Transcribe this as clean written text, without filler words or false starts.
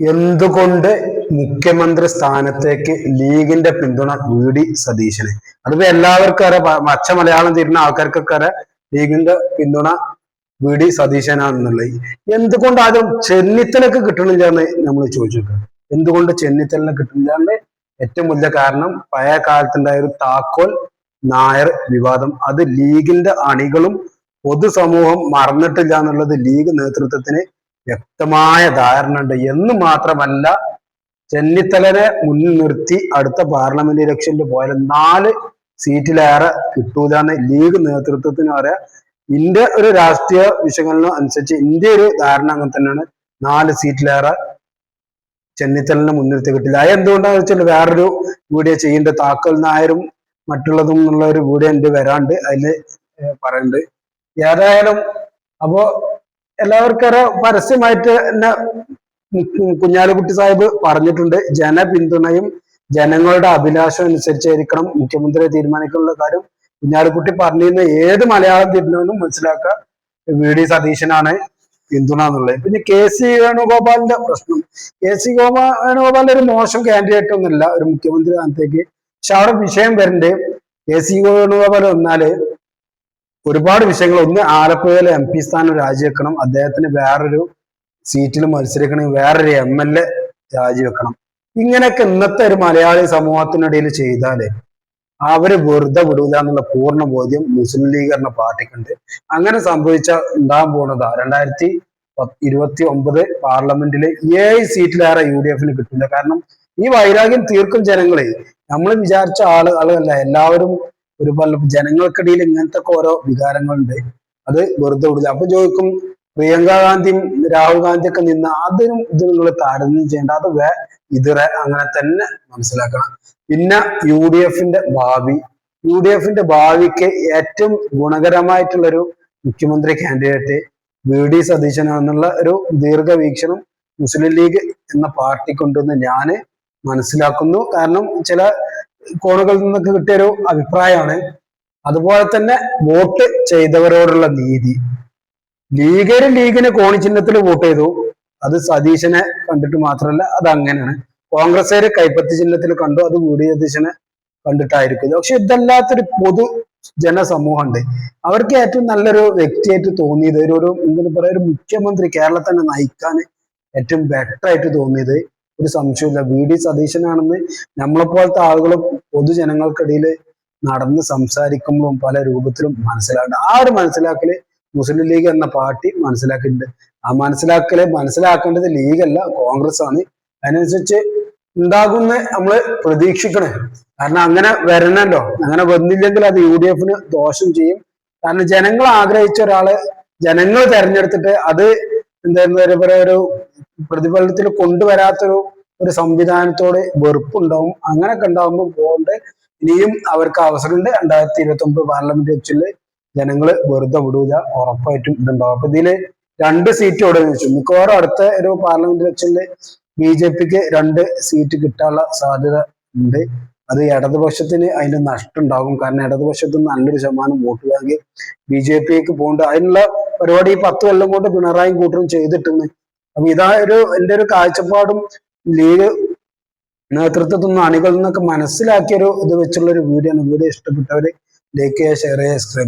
എന്തുകൊണ്ട് മുഖ്യമന്ത്രി സ്ഥാനത്തേക്ക് ലീഗിന്റെ പിന്തുണ വി.ഡി. സതീശന്? അതിപ്പോ എല്ലാവർക്കും അറിയാം, പച്ച മലയാളം തീരുന്ന ആൾക്കാർക്കൊക്കെ അറിയാം ലീഗിന്റെ പിന്തുണ വി.ഡി. സതീശനാണെന്നുള്ളത്. എന്തുകൊണ്ട് ആദ്യം ചെന്നിത്തലക്ക് കിട്ടണില്ല എന്ന് നമ്മൾ ചോദിച്ചു. എന്തുകൊണ്ട് ചെന്നിത്തലിന് കിട്ടുന്നില്ല എന്ന് ഏറ്റവും വലിയ കാരണം പഴയ കാലത്തുണ്ടായ ഒരു താക്കോൽ നായർ വിവാദം. അത് ലീഗിന്റെ അണികളും പൊതുസമൂഹം മറന്നിട്ടില്ല എന്നുള്ളത് ലീഗ് നേതൃത്വത്തിന് വ്യക്തമായ ധാരണ ഉണ്ട്. എന്ന് മാത്രമല്ല, ചെന്നിത്തലനെ മുന്നിൽ നിർത്തി അടുത്ത പാർലമെന്റ് ഇലക്ഷനിൽ പോയാൽ 4 സീറ്റിലേറെ കിട്ടൂല എന്ന് ലീഗ് നേതൃത്വത്തിന് പറയാം. ഇന്ത്യ ഒരു രാഷ്ട്രീയ വിശകലനം അനുസരിച്ച് ഇന്ത്യ ഒരു ധാരണ അങ്ങനെ തന്നെയാണ്. 4 സീറ്റിലേറെ ചെന്നിത്തലിനെ മുൻനിർത്തി കിട്ടില്ല. എന്തുകൊണ്ടാന്ന് വെച്ചാൽ വേറൊരു വീഡിയോ ചെയ്യേണ്ട താക്കോൽ നായരും മറ്റുള്ളതും എന്നുള്ള ഒരു വീഡിയോ ഉണ്ട് വരാണ്ട്, അതില് പറയുന്നുണ്ട്. ഏതായാലും അപ്പോ എല്ലാവർക്കും പരസ്യമായിട്ട് തന്നെ കുഞ്ഞാലിക്കുട്ടി സാഹിബ് പറഞ്ഞിട്ടുണ്ട്, ജനപിന്തുണയും ജനങ്ങളുടെ അഭിലാഷം അനുസരിച്ചായിരിക്കണം മുഖ്യമന്ത്രിയെ തീരുമാനിക്കാനുള്ള കാര്യം. കുഞ്ഞാലിക്കുട്ടി പറഞ്ഞിരുന്ന ഏത് മലയാളം തിരിഞ്ഞവനും മനസ്സിലാക്കുക വി.ഡി. സതീശനാണ് പിന്തുണ എന്നുള്ളത്. പിന്നെ കെ.സി. വേണുഗോപാലിന്റെ പ്രശ്നം, കെ.സി. വേണുഗോപാലിന്റെ ഒരു മോശം കാൻഡിഡേറ്റ് ഒന്നുമില്ല ഒരു മുഖ്യമന്ത്രി സ്ഥാനത്തേക്ക്. പക്ഷെ അവിടെ വിഷയം വരുന്നുണ്ട്. കെ.സി. വേണുഗോപാൽ വന്നാല് ഒരുപാട് വിഷയങ്ങൾ. ഒന്ന്, ആലപ്പുഴയിലെ MP സ്ഥാനം രാജിവെക്കണം, അദ്ദേഹത്തിന് വേറൊരു സീറ്റിൽ മത്സരിക്കണമെങ്കിൽ വേറൊരു MLA രാജിവെക്കണം. ഇങ്ങനെയൊക്കെ ഇന്നത്തെ ഒരു മലയാളി സമൂഹത്തിനിടയിൽ ചെയ്താല് അവര് വെറുതെ വിടൂല എന്നുള്ള പൂർണ്ണ ബോധ്യം മുസ്ലിം ലീഗ് എന്ന പാർട്ടിക്കുണ്ട്. അങ്ങനെ സംഭവിച്ച ഉണ്ടാകാൻ പോകുന്നതാ 2029 പാർലമെന്റില് 7 സീറ്റിലേറെ UDF-ന് കിട്ടില്ല. കാരണം ഈ വൈരാഗ്യം തീർക്കും ജനങ്ങളെ. നമ്മൾ വിചാരിച്ച ആളുകളല്ല എല്ലാവരും. ഒരു ജനങ്ങൾക്കിടയിൽ ഇങ്ങനത്തെ ഓരോ വികാരങ്ങളുണ്ട്, അത് വെറുതെ വിടില്ല. അപ്പൊ ചോദിക്കും, പ്രിയങ്ക ഗാന്ധിയും രാഹുൽ ഗാന്ധിയൊക്കെ നിന്ന് അതിനും ഇത് നിങ്ങൾ താരതമ്യം ചെയ്യേണ്ട, അത് അങ്ങനെ തന്നെ മനസ്സിലാക്കണം. പിന്നെ UDF-ന്റെ ഭാവി, UDF-ന്റെ ഭാവിക്ക് ഏറ്റവും ഗുണകരമായിട്ടുള്ളൊരു മുഖ്യമന്ത്രി കാൻഡിഡേറ്റ് വി.ഡി. സതീശനാണെന്നുള്ള ഒരു ദീർഘവീക്ഷണം മുസ്ലിം ലീഗ് എന്ന പാർട്ടിക്കുണ്ടെന്ന് ഞാൻ മനസ്സിലാക്കുന്നു. കാരണം ചില കോണുകളിൽ നിന്നൊക്കെ കിട്ടിയൊരു അഭിപ്രായമാണ്. അതുപോലെ തന്നെ വോട്ട് ചെയ്തവരോടുള്ള നീതി. ലീഗിന് കോണി ചിഹ്നത്തിൽ വോട്ട് ചെയ്തു, അത് സതീശനെ കണ്ടിട്ട് മാത്രമല്ല, അത് അങ്ങനെയാണ്. കോൺഗ്രസ്സുകാര് കൈപ്പത്തി ചിഹ്നത്തിൽ കണ്ടു, അത് വി.ഡി. സതീശനെ കണ്ടിട്ടായിരിക്കും. പക്ഷെ ഇതല്ലാത്തൊരു പൊതു ജനസമൂഹമുണ്ട്, അവർക്ക് ഏറ്റവും നല്ലൊരു വ്യക്തിയായിട്ട് തോന്നിയത് എന്താ പറയാ, ഒരു മുഖ്യമന്ത്രി കേരളത്തെ തന്നെ നയിക്കാൻ ഏറ്റവും ബെറ്റർ ആയിട്ട് തോന്നിയത് ഒരു സംശയമില്ല വി.ഡി. സതീശനാണെന്ന് നമ്മളെപ്പോലത്തെ ആളുകൾ പൊതുജനങ്ങൾക്കിടയിൽ നടന്ന് സംസാരിക്കുമ്പോഴും പല രൂപത്തിലും മനസ്സിലാക്കുന്നുണ്ട്. ആ ഒരു മനസ്സിലാക്കല് മുസ്ലിം ലീഗ് എന്ന പാർട്ടി മനസ്സിലാക്കിയിട്ടുണ്ട്. ആ മനസ്സിലാക്കേണ്ടത് ലീഗല്ല, കോൺഗ്രസ് ആണ്. അതിനനുസരിച്ച് ഉണ്ടാകുന്ന നമ്മള് പ്രതീക്ഷിക്കണേ. കാരണം അങ്ങനെ വരണല്ലോ, അങ്ങനെ വന്നില്ലെങ്കിൽ അത് UDF-ന് ദോഷം ചെയ്യും. കാരണം ജനങ്ങൾ ആഗ്രഹിച്ച ഒരാളെ ജനങ്ങൾ തെരഞ്ഞെടുത്തിട്ട് അത് എന്താ പറയാ, ഒരു പ്രതിഫലത്തിൽ കൊണ്ടുവരാത്തൊരു സംവിധാനത്തോട് വെറുപ്പുണ്ടാവും. അങ്ങനെയൊക്കെ ഉണ്ടാകുമ്പോൾ പോകേണ്ട ഇനിയും അവർക്ക് അവസരമുണ്ട്. 2029 പാർലമെന്റ് ഇലക്ഷനിൽ ജനങ്ങൾ വെറുതെ വിടൂല, ഉറപ്പായിട്ടും ഇതുണ്ടാവും. അപ്പൊ ഇതില് 2 സീറ്റ് ഇവിടെ വെച്ചു. മിക്കവാറും അടുത്ത ഒരു പാർലമെന്റ് ഇലക്ഷനിൽ BJP-ക്ക് 2 സീറ്റ് കിട്ടാനുള്ള സാധ്യത ഉണ്ട്. അത് ഇടതുപക്ഷത്തിന് അതിന്റെ നഷ്ടം ഉണ്ടാകും. കാരണം ഇടതുപക്ഷത്തിന് നല്ലൊരു ശതമാനം വോട്ട് ബാങ്ക് BJP-ക്ക് പോകുന്നുണ്ട്. അതിനുള്ള പരിപാടി 10 കൊല്ലം കൊണ്ട് പിണറായി കൂട്ടരും ചെയ്തിട്ടുണ്ട്. അപ്പൊ എന്റെ ഒരു കാഴ്ചപ്പാടും ലീഗ് നേതൃത്വത്തിൽ നിന്ന് അണികളിൽ നിന്നൊക്കെ മനസ്സിലാക്കിയൊരു ഇത് വെച്ചുള്ള ഒരു വീഡിയോ ആണ്. വീഡിയോ ഇഷ്ടപ്പെട്ടവര് ലൈക്ക് ചെയ്യുക, ഷെയർ ചെയ്യുക, സബ്സ്ക്രൈബ്